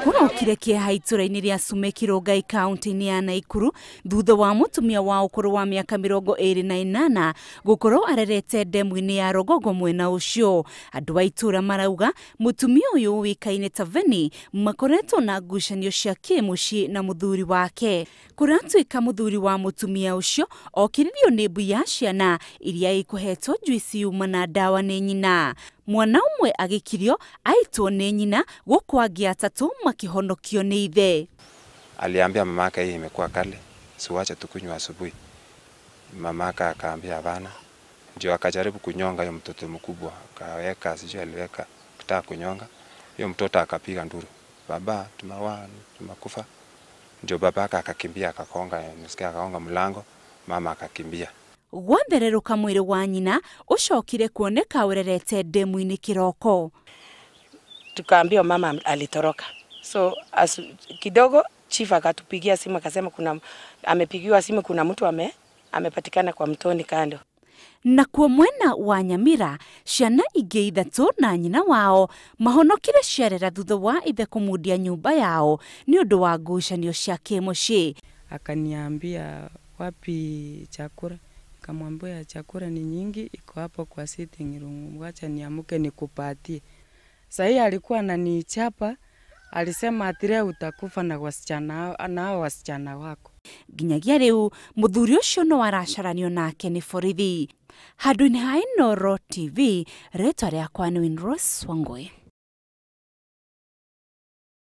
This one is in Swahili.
Kurokire kieha itura-ini ria Somek Rongai kaunti-ini ya Naikuru thutha wa mutumia wa ukuru wa miaka 28 gukorwo arerete ndemu-ini ya Rogogo mwena ucio. Andu a itura marauga mutumia uyu wikaine ta Veni makoretwo na ngucanio cia kimucii na muthuri wake. Kuratuika muthuri wa mutumia ucio okiririo ni mbu ya Ciana iria ikuhetwo juici yuma na ndawa ni nyina. Mwana umwe agikirio aitwo ni nyina gukwangia ithatu makihonokio ni ithe. Aliambia mamaka hii imekuwa kale, siwache tukunywa asubuhi. Mamaka akaambia hapana. Ndio akajaribu kunyonga hiyo mtoto mkubwa, akaweka sijui aliweka kitaka kunyonga. Hiyo mtoto akapiga nduru. Baba, tumakufa. Ndio babaka akakimbia akakonga, nisikia akaonga mlango, mama akakimbia. Gwanthereruka mwiri wa nyina ucokire kuoneka urerete ndemu-ini kiroko. Tukaambia mama alitoroka. So kidogo chief akatupigia simu akasema amepigiwa simu kuna mtu amepatikana kwa mtoni kando. Na kwa mwena wa Nyamira, ciana ingi ithatu na nyina wao mahonokire ciarera thutha wa ithe kumudia nyumba yao ni undu wa ngucanio cia kimucii. Akaniambia wapi chakula? Kamwambia chakula ni nyingi, iko hapo kwa sitting room, wacha niamuke nikupatie. Sasa alikuwa ananichapa, alisema atire utakufa na wasichana wako. Ginyagia riu muthuri ucio no aracaranio nake ni borithi. Handu-ini ha Inooro TV, ritwa riakwa ni Wangui.